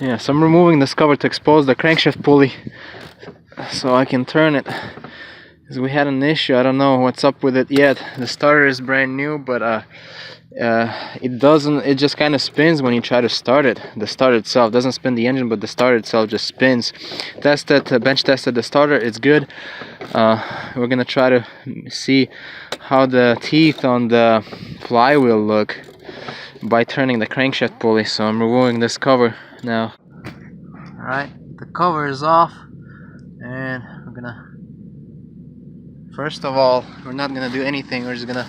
Yeah, so I'm removing this cover to expose the crankshaft pulley so I can turn it. Because we had an issue, I don't know what's up with it yet. The starter is brand new, but it just kind of spins when you try to start it. The starter itself doesn't spin the engine, but the starter itself just spins. Bench tested the starter, it's good. We're gonna try to see how the teeth on the flywheel look by turning the crankshaft pulley. So I'm removing this cover now. Alright, the cover is off, and we're gonna, first of all, we're not gonna do anything. We're just gonna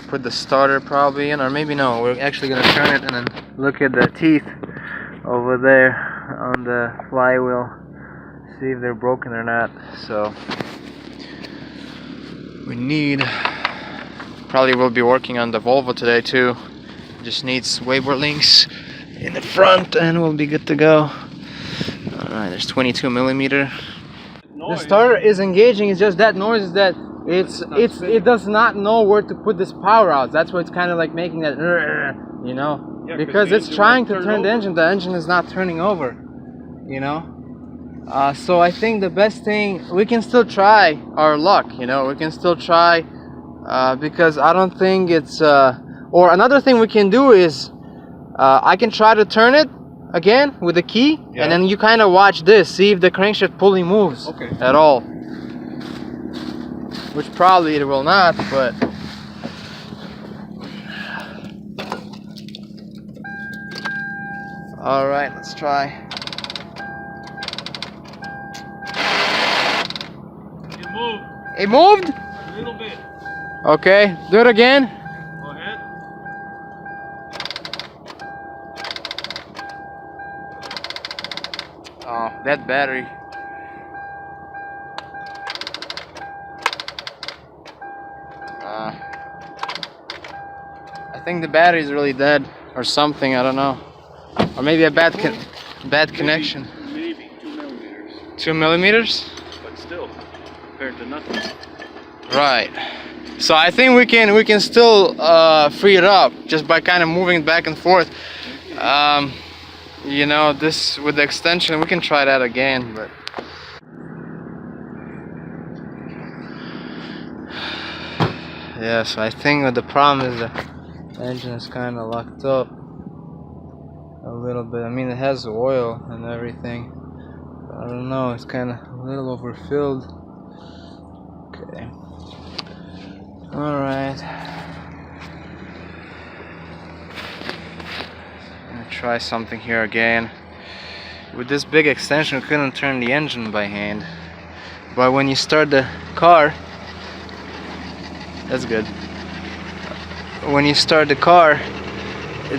put the starter probably in, or maybe no, we're actually gonna turn it and then look at the teeth over there on the flywheel, see if they're broken or not. So we need, probably will be working on the Volvo today too. Just needs Weber links in the front and we'll be good to go. Alright, there's 22 millimeter. The starter is engaging, it's just that noise that it does not know where to put this power out. That's why it's kind of like making that, you know, yeah, because it's trying to turn the engine is not turning over, you know. So I think the best thing, we can still try our luck, you know, we can still try, because I don't think it's, or another thing we can do is, I can try to turn it again with the key, yeah, and then you kind of watch this, see if the crankshaft pulley moves at all. Which probably it will not, but alright, let's try. It moved. It moved? A little bit. Okay, do it again. Go ahead. Oh, that battery. I think the battery is really dead or something, I don't know. Or maybe a bad connection. Maybe 2 millimeters. 2 millimeters? But still, compared to nothing. Right. So I think we can still free it up just by kind of moving it back and forth. You know, this with the extension, we can try that again, but yeah, so I think that the problem is the engine is kind of locked up a little bit. I mean, it has oil and everything, but I don't know, it's kind of a little overfilled. Okay. Alright. I'm gonna try something here again. With this big extension, we couldn't turn the engine by hand. But when you start the car, that's good. When you start the car,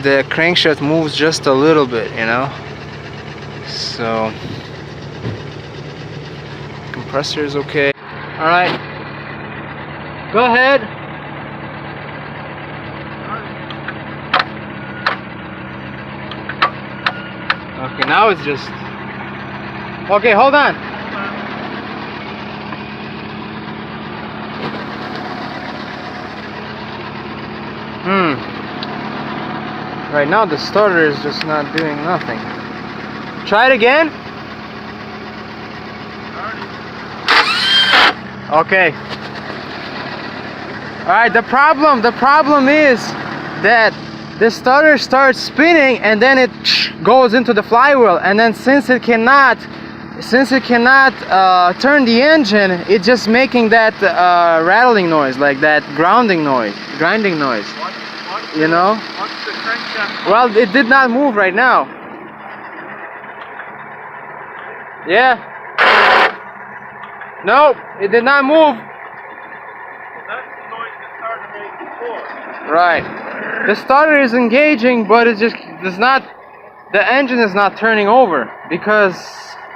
the crankshaft moves just a little bit, you know. So compressor is okay. All right, go ahead. Okay, now it's just okay. Hold on. Right now the starter is just not doing nothing. Try it again. Okay. Alright, the problem is that the starter starts spinning and then it goes into the flywheel, and then since it cannot turn the engine, it's just making that rattling noise, like that grinding noise. You know? What's the crankshaft? Well, it did not move right now. Yeah. No, it did not move. Well, that's the noise the starter made before. Right. The starter is engaging, but it just does not. The engine is not turning over because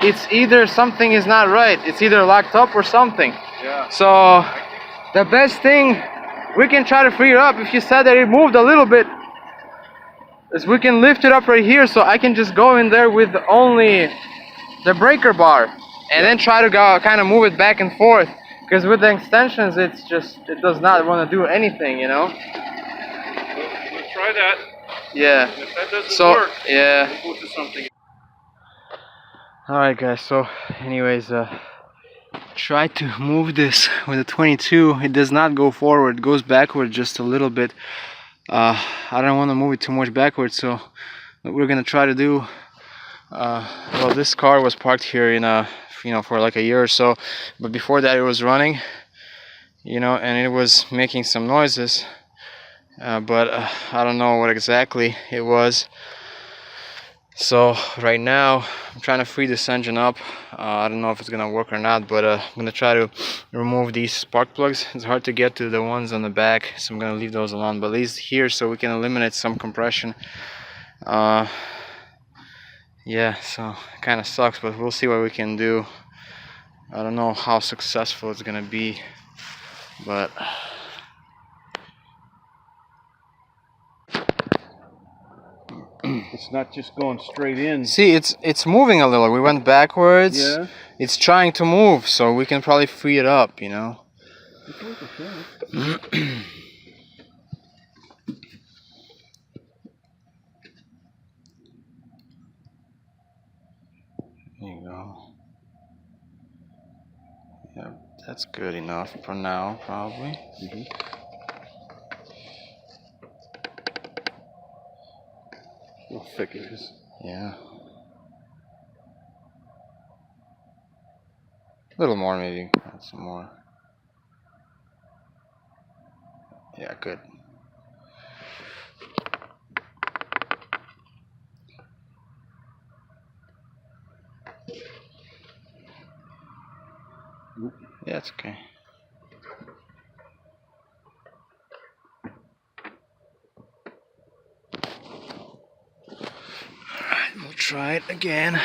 it's either something is not right. It's either locked up or something. Yeah. So the best thing, we can try to free it up. If you said that it moved a little bit, is we can lift it up right here, so I can just go in there with only the breaker bar and then try to go kind of move it back and forth, because with the extensions it does not want to do anything, you know. We'll try that. Yeah. If that doesn't work, yeah, we'll go to something. Alright guys, so anyways, try to move this with a 22. It does not go forward, it goes backward just a little bit. I don't want to move it too much backwards, so what we're gonna try to do, well, this car was parked here in for like a year or so, but before that it was running, and it was making some noises, but I don't know what exactly it was. So right now I'm trying to free this engine up. I don't know if it's gonna work or not, but I'm gonna try to remove these spark plugs. It's hard to get to the ones on the back, so I'm gonna leave those alone, but at least here so we can eliminate some compression. Yeah, so it kind of sucks, but we'll see what we can do. I don't know how successful it's gonna be, but It's not just going straight in. see, it's moving a little. We went backwards. Yeah. It's trying to move, so we can probably free it up, It's worth a shot. There you go. Yeah, that's good enough for now, probably. How thick it is. Yeah. A little more, maybe. Add some more. Yeah, good. Yeah, it's okay. Alright, we'll try it again.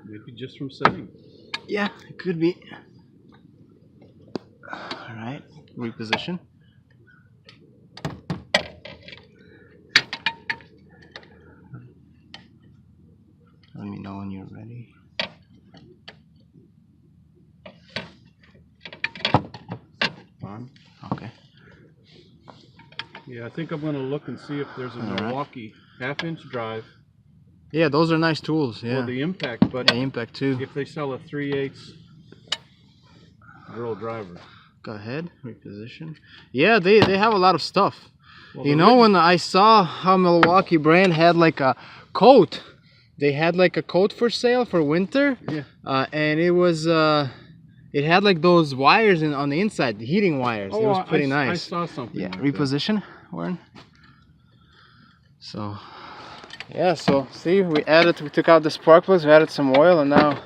Maybe just from setting. Yeah, it could be. Alright, reposition. Let me know when you're ready. On. Okay. Yeah, I think I'm going to look and see if there's a Milwaukee half-inch drive. Yeah, those are nice tools. Yeah. Or the impact, but yeah, impact too. if they sell a 3/8 drill driver. Go ahead, reposition. Yeah, they have a lot of stuff. Well, When I saw how Milwaukee brand had like a coat, they had like a coat for sale for winter. Yeah. And it was it had like those wires on the inside, the heating wires. It was pretty nice. I saw something. Yeah, like reposition, Warren. So, yeah, so see, we took out the spark plugs, we added some oil, and now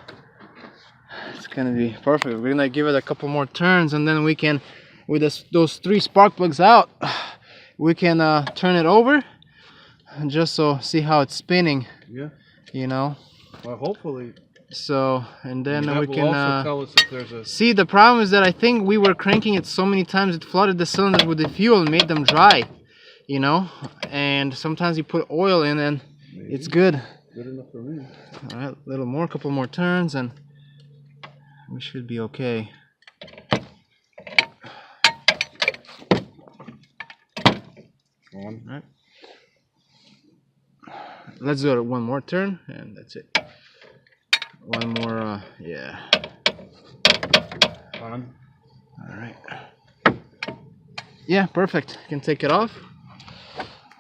it's gonna be perfect. We're gonna give it a couple more turns, and then we can, with those 3 spark plugs out, we can turn it over, and just so see how it's spinning. Yeah. Well, hopefully. So, and then that we will can also tell us if there's a... See, the problem is that I think we were cranking it so many times it flooded the cylinders with the fuel and made them dry, and sometimes you put oil in and it's good. Good enough for me. All right, a couple more turns and we should be okay. All right. Let's do it one more turn and that's it. One more, yeah. On. All right. Yeah, perfect. You can take it off.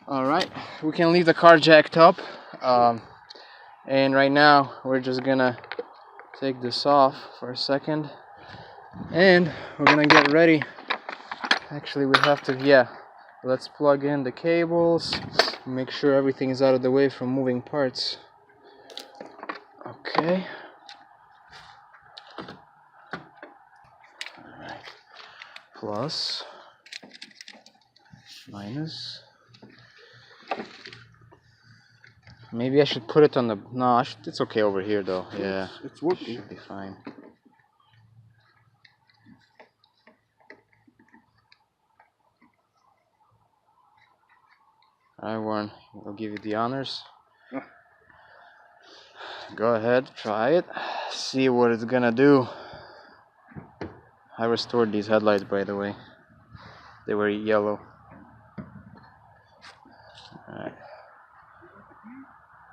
All right, we can leave the car jacked up. And right now, we're just gonna take this off for a second. And we're gonna get ready. Actually, we have to, yeah. Let's plug in the cables. Make sure everything is out of the way from moving parts. Okay. Alright. Plus. Minus. Maybe I should put it on the... No, it's okay over here though. Yeah. It's working. Should be fine. Alright, Warren. I'll give you the honors. Go ahead, try it. See what it's gonna do. I restored these headlights, by the way. They were yellow. Alright.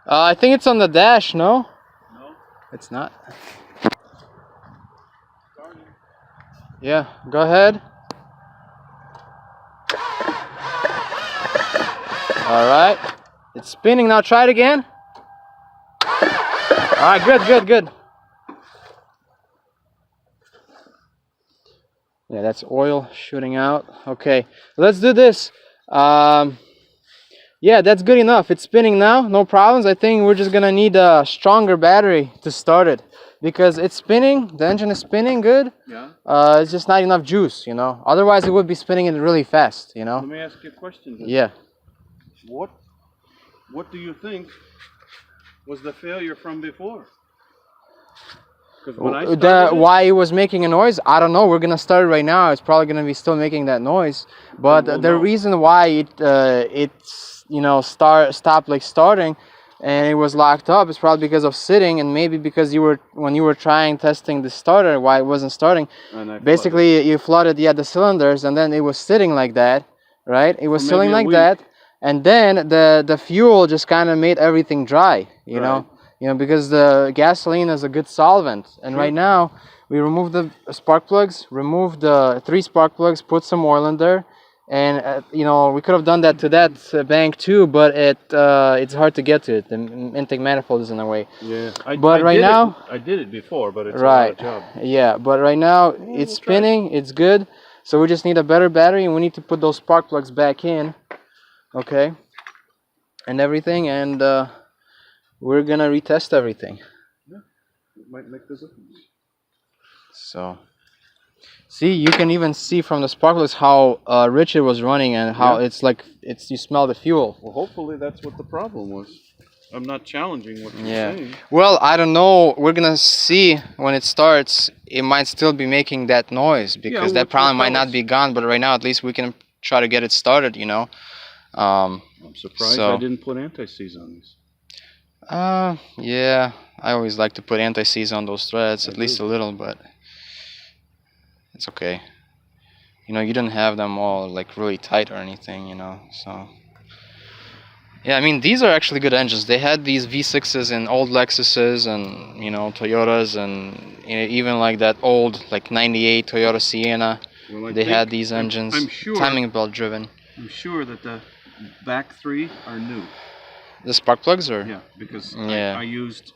I think it's on the dash, no? No. It's not. Yeah, go ahead. Alright. It's spinning now. Try it again. Alright, good. Yeah, that's oil shooting out. Okay, let's do this. Yeah, that's good enough. It's spinning now, no problems. I think we're just gonna need a stronger battery to start it because it's spinning. The engine is spinning good. Yeah. It's just not enough juice, you know. Otherwise, it would be spinning it really fast, you know. Let me ask you a question then. Yeah. What do you think was the failure from before? Because when I started Why it was making a noise, I don't know. We're gonna start it right now. It's probably gonna be still making that noise. But we'll the know. reason why it's you know stopped like starting, and it was locked up is probably because of sitting, and maybe because when you were testing the starter, why it wasn't starting. Basically, you flooded the cylinders, and then it was sitting like that, right? It was sitting like that, and then the fuel just kind of made everything dry, you know. You know, because the gasoline is a good solvent. And right now, we removed the spark plugs, removed the 3 spark plugs, put some oil in there. And, you know, we could have done that to that bank too, but it's hard to get to it. The intake manifold is in the way. Yeah. I did it before, but it's a lot of job. Yeah, but right now, it's spinning, it's good. So we just need a better battery, and we need to put those spark plugs back in. Okay. And everything, and... we're gonna retest everything. Yeah, it might make the difference. So, see, you can even see from the spark plugs how rich it was running, and how it's like you smell the fuel. Well, hopefully that's what the problem was. I'm not challenging what you're saying. Well, I don't know. We're gonna see when it starts. It might still be making that noise because that problem might not be gone. But right now, at least we can try to get it started. You know. I'm surprised I didn't put anti-seize on these. Yeah, I always like to put anti-seize on those threads, at least a little, but it's okay. You know, you didn't have them all like really tight or anything, you know, so. Yeah, I mean, these are actually good engines. They had these V6s in old Lexuses and, you know, Toyotas, and you know, even like that old, like 98 Toyota Sienna. Well, they had these engines, I'm sure, timing belt driven. I'm sure that the back 3 are new. The spark plugs, or? Yeah, because I used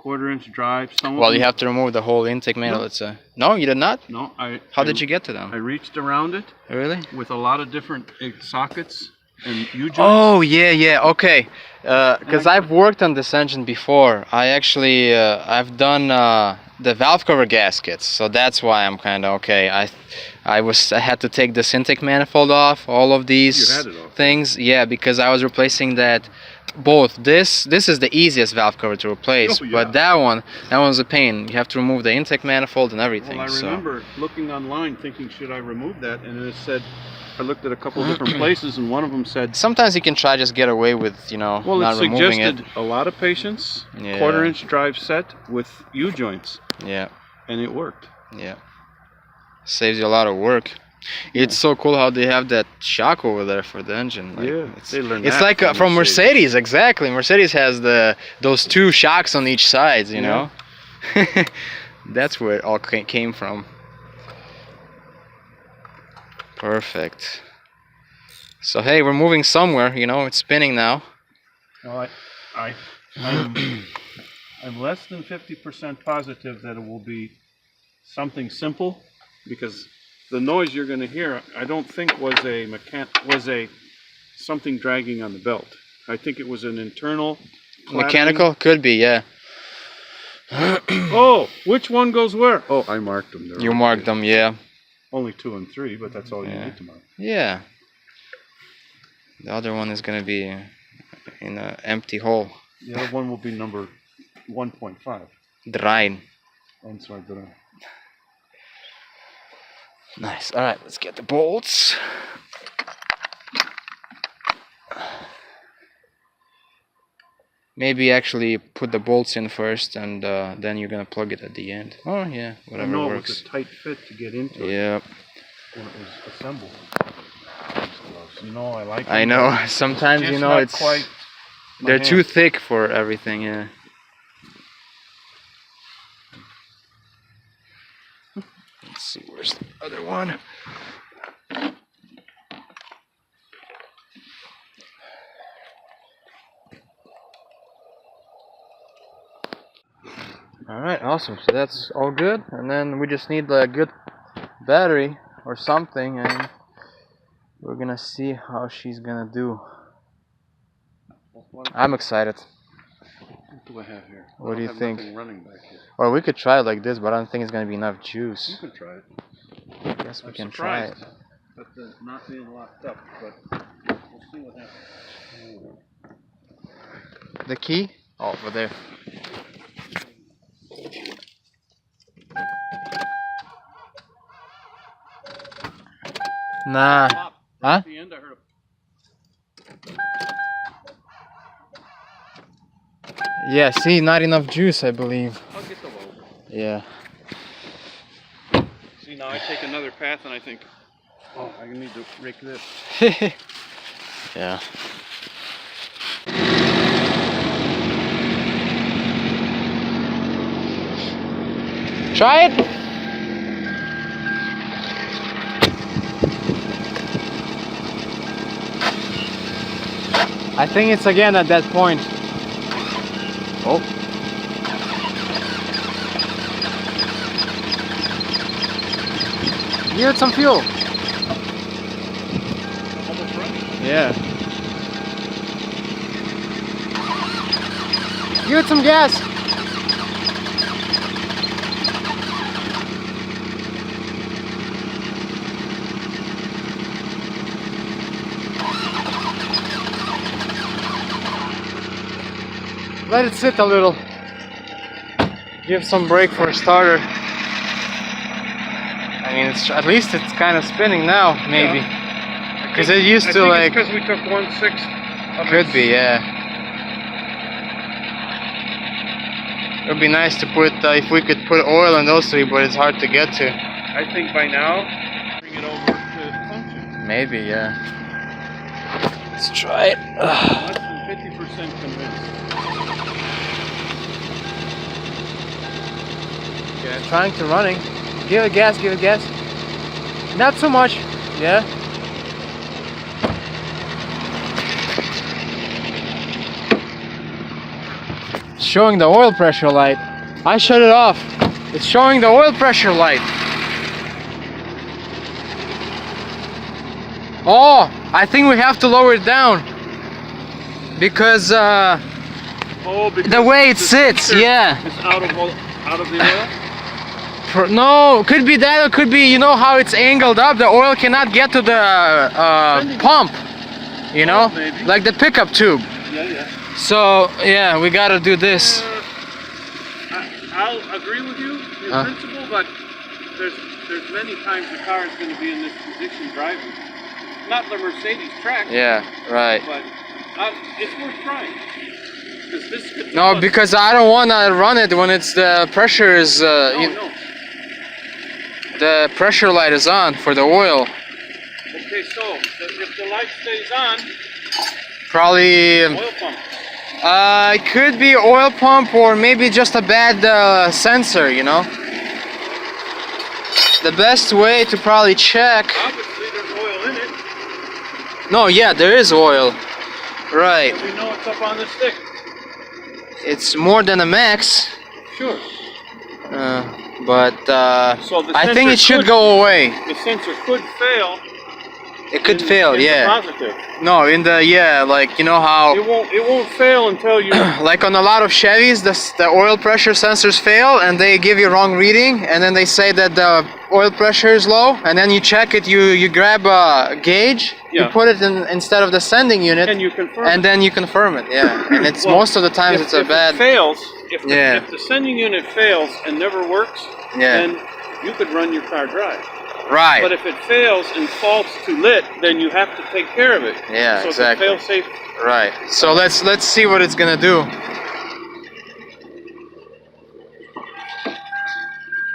1/4-inch drive. Well, you have to remove the whole intake manifold. No, you did not? No. How did you get to them? I reached around it. Really? With a lot of different sockets and U-joints. Oh, yeah, okay. Because I've worked on this engine before. I actually, I've done the valve cover gaskets, so that's why I'm kind of okay. I had to take this intake manifold off, all of these things. Yeah, because I was replacing that. Both this is the easiest valve cover to replace, but that one's a pain. You have to remove the intake manifold and everything. Well, I remember looking online thinking, should I remove that? And it said, I looked at a couple of different places, and one of them said sometimes you can try just get away with, you know, not removing it. Well, it suggested a lot of patience, 1/4-inch drive set with U-joints. Yeah. And it worked. Yeah. Saves you a lot of work. It's so cool how they have that shock over there for the engine. Like, they learned it's that like from Mercedes, exactly. Mercedes has those 2 shocks on each side, you know. That's where it all came from. Perfect. So hey, we're moving somewhere, you know. It's spinning now. No, I'm less than 50% positive that it will be something simple, because the noise you're going to hear, I don't think was something dragging on the belt. I think it was an internal mechanical. Could be, yeah. Oh, which one goes where? Oh, I marked them. You marked them, yeah. Only 2 and 3, but that's all you need to mark. Yeah. The other one is going to be in an empty hole. The other one will be number 1.5. Drein. Drein. Nice. All right, let's get the bolts. maybe actually put the bolts in first, and then you're gonna plug it at the end. Oh yeah, whatever I know works. it was a tight fit to get into it. Yeah. When it was assembled. You know, I like. I know. Sometimes you know it's quite they're too thick for everything. Yeah. Let's see, where's the other one? Alright, awesome. So that's all good. And then we just need a good battery or something, and we're gonna see how she's gonna do. I'm excited. What do I have here? What do you think? Running back here. Or we could try it like this, but I don't think it's gonna be enough juice. You can try it. I guess we can try it. But not being locked up, but we'll see what happens. The key? Oh, over there. Nah. Huh? At the end, I heard Yeah, see, not enough juice, I believe. I'll get the load. Yeah. See, now I take another path and I think, oh, I need to rake this. Yeah. Try it. I think it's again at that point. Oh. Give it some fuel. Almost running. Yeah. Give it some gas. Let it sit a little. Give some brake for a starter. I mean, at least it's kind of spinning now, maybe. Because it used to like. Because we took 1/6. Could be, yeah. It would be nice to put, if we could put oil in those three, but it's hard to get to. I think by now, bring it over to function. Maybe, yeah. Let's try it. Less than 50% convinced. Yeah, trying to running. Give it gas, give it gas. Not so much, yeah. It's showing the oil pressure light. I shut it off. It's showing the oil pressure light. Oh, I think we have to lower it down. Because, because the way it sits, yeah. It's out of the oil? No, could be that, or could be, you know how it's angled up, the oil cannot get to the pump, you know, maybe. like the pickup tube. Yeah. So, yeah, we gotta do this. I'll agree with you in principle, but there's many times the car is going to be in this position driving. Not the Mercedes track. Yeah, right. But it's worth trying. This could No, because I don't want to run it when it's the pressure is, no. The pressure light is on for the oil. Okay, so if the light stays on, Probably, oil pump. It could be oil pump or maybe just a bad sensor, you know. The best way to probably check. Obviously, there's oil in it. No, yeah, there is oil. Right. So we know it's up on the stick. It's more than a max. Sure. But So the I think sensor it should could- go away. The sensor could fail. It could in- fail, in the yeah. positive. No, like you know how. It won't fail until you. Like on a lot of Chevys, the oil pressure sensors fail and they give you wrong reading, and then they say that the oil pressure is low, and then you check it, you grab a gauge, Yeah. you put it in instead of the sending unit, And you confirm. and then you confirm it, yeah. And it's Well, most of the times it's a bad. It fails, if the sending unit fails and never works, Yeah. then you could run your car dry. Right. But if it fails and faults to lit, then you have to take care of it. Yeah, so exactly. the fail-safe Right. So let's see what it's gonna do.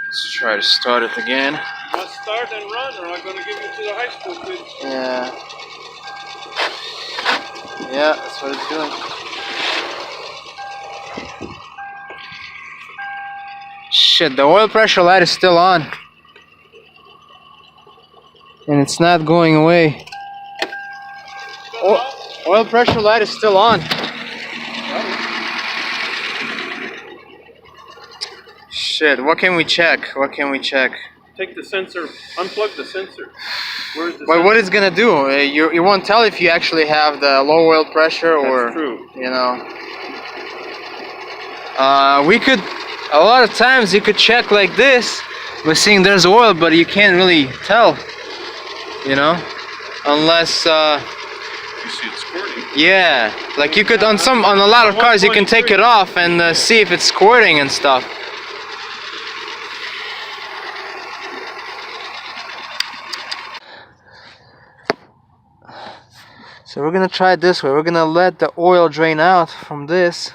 Let's try to start it again. You must start and run, or I'm going to give you to the high school kids. Yeah. Yeah, that's what it's doing. Shit, the oil pressure light is still on. And it's not going away. Oil pressure light is still on. Shit, what can we check? What can we check? Take the sensor, unplug the sensor. Where's the But sensor? what it's gonna do? You won't tell if you actually have the low oil pressure or... That's true. You know. We could... A lot of times you could check like this by seeing there's oil, but you can't really tell. You know? Unless... You see it squirting. Yeah. Like you could on a lot of cars you can take it off and see if it's squirting and stuff. So we're gonna try it this way. We're gonna let the oil drain out from this.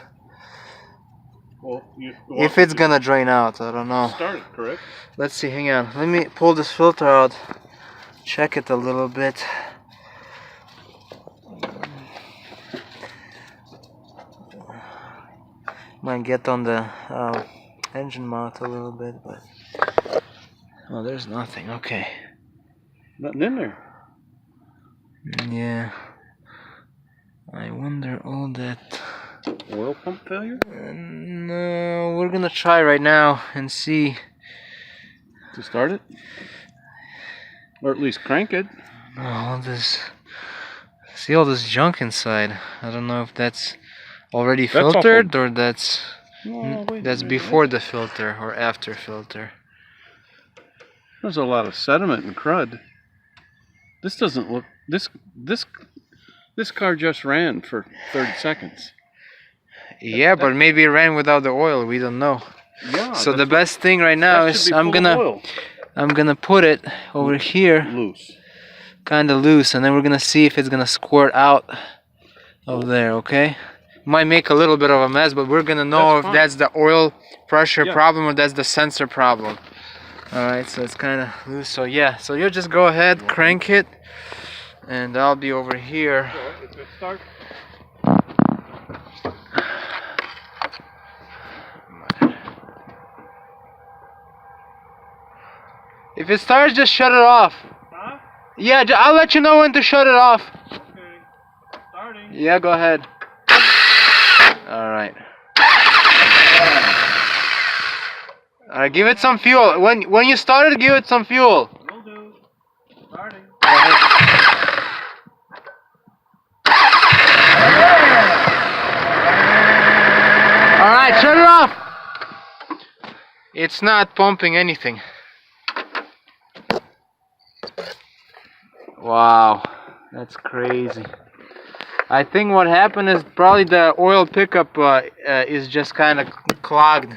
Well, If it's gonna drain out, I don't know. Start it, correct? Let's see, hang on. Let me pull this filter out. Check it a little bit. Might get on the engine mount a little bit, but... Oh, there's nothing. Okay. Nothing in there. Yeah. I wonder all that... Oil pump failure? No, we're gonna try right now and see. To start it? Or at least crank it. Oh, all this... See all this junk inside. I don't know if that's already filtered or that's before the filter or after filter. There's a lot of sediment and crud. This doesn't look... This car just ran for 30 seconds. Yeah, but maybe it ran without the oil. We don't know. Yeah. So the best thing right now is I'm gonna put it over here, loose, kind of loose, and then we're gonna see if it's gonna squirt out of there. Okay. Might make a little bit of a mess, but we're gonna know if that's the oil pressure problem or that's the sensor problem. All right. So it's kind of loose. So yeah. So you just go ahead, crank it, and I'll be over here. If it starts. If it starts, just shut it off. Huh? Yeah, I'll let you know when to shut it off. Okay. Starting. Yeah, go ahead. Alright. Alright, give it some fuel. When you start it, give it some fuel. Will do. Starting. Alright, shut it off. It's not pumping anything. Wow, that's crazy. I think what happened is probably the oil pickup is just kind of clogged.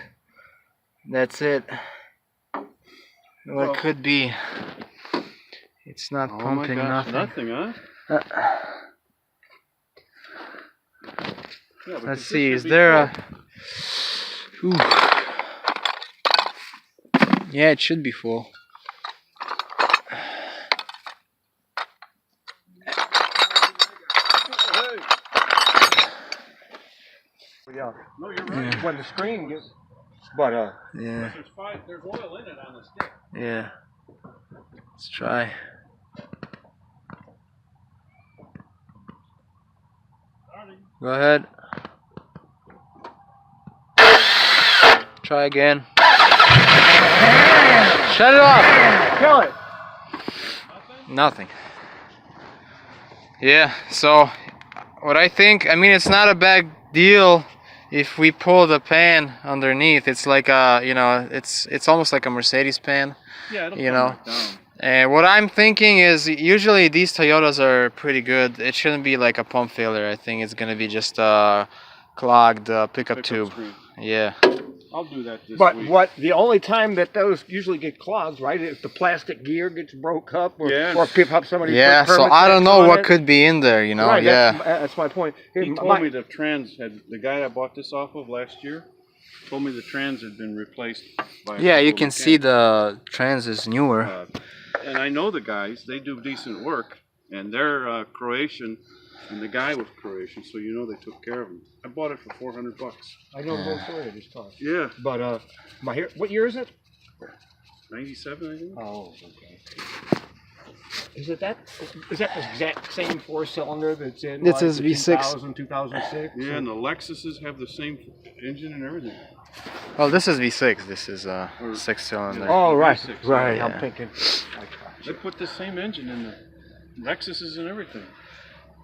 That's it. What could be? It's not pumping nothing. Nothing, huh? Yeah, let's see, is there a... Ooh. Yeah, it should be full. Yeah. No, you're right. Yeah. When the screen gets, but yeah. There's oil in it on the stick. Yeah. Let's try. Starting. Go ahead. Try again. Shut it off. Kill it. Nothing. Yeah. So, what I think, I mean, it's not a bad deal. If we pull the pan underneath, it's like a, you know, it's almost like a Mercedes pan. Yeah, it'll you come know. back down. And what I'm thinking is usually these Toyotas are pretty good. It shouldn't be like a pump failure. I think it's gonna be just a clogged pickup tube. Screen. Yeah. I'll do that this But week. the only time that those usually get clogged, right, if the plastic gear gets broke up or Yeah. or pick up somebody. Yeah, put so permit I don't tax know on what it. could be in there, you know. Right, Yeah. that's my point. Here, He told me the trans the guy I bought this off of last year told me the trans had been replaced by a Yeah, you couple can see mechanics. the trans is newer. And I know the guys, they do decent work, and they're Croatian, and the guy was Croatian, so you know they took care of him. I bought it for $400. I know both ways of this car. Yeah. But what year is it? 97, I think. Oh, okay. Is that the exact same 4-cylinder that's in This is the V6. 2000, 2006? Yeah, and the Lexuses have the same engine and everything. Well, this is V6. This is a 6-cylinder. Oh, right, V6, right. yeah. I'm thinking. They put the same engine in the Lexuses and everything.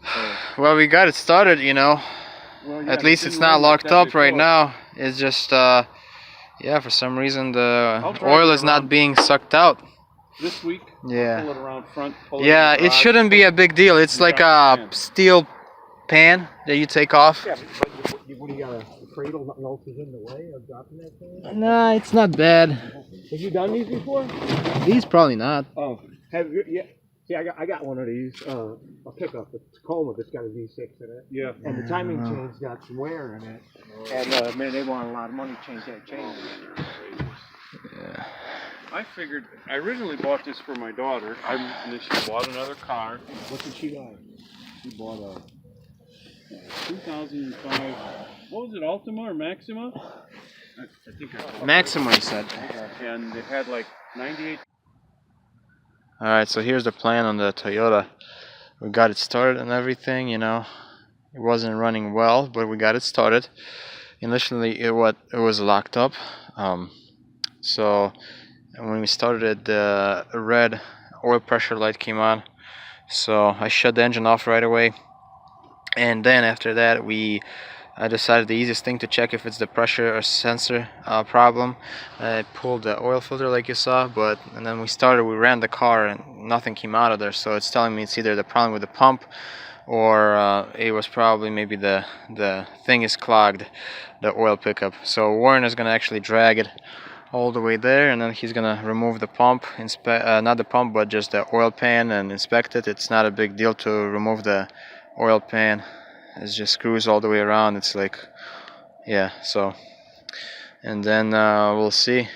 So, Well, we got it started, you know. well, yeah, At least it it's didn't not run like locked that up right before. now. It's just, yeah, for some reason the I'll drive oil it is not around. being sucked out. This week, Yeah. pull it around front. Pull Yeah, it in the it garage, shouldn't be a big deal. It's You like got a the pan. steel pan that you take off. Yeah, but what do you got? A cradle? Nothing else is in the way of dropping that thing? Nah, it's not bad. Have you done these before? These probably not. Oh, have you? Yeah. See, I got one of these, a pickup, a Tacoma that's got a V6 in it. Yeah. And the timing chain's got some wear in it. And man, they want a lot of money to change that chain. Yeah. I figured, I originally bought this for my daughter, and then she bought another car. What did she buy? She bought a 2005, what was it, Altima or Maxima? I think I Maxima, he said. And it had like 98. Alright, so here's the plan on the Toyota. We got it started and everything, you know. It wasn't running well, but we got it started. Initially, it was locked up. So when we started it, the red oil pressure light came on. So I shut the engine off right away. And then after that, I decided the easiest thing to check if it's the pressure or sensor problem. I pulled the oil filter like you saw, and then we ran the car and nothing came out of there. So it's telling me it's either the problem with the pump or it was probably maybe the thing is clogged, the oil pickup. So Warren is gonna actually drag it all the way there, and then he's gonna remove the pump, not the pump but just the oil pan, and inspect it. It's not a big deal to remove the oil pan. It's just screws all the way around. It's like, yeah, so, and then we'll see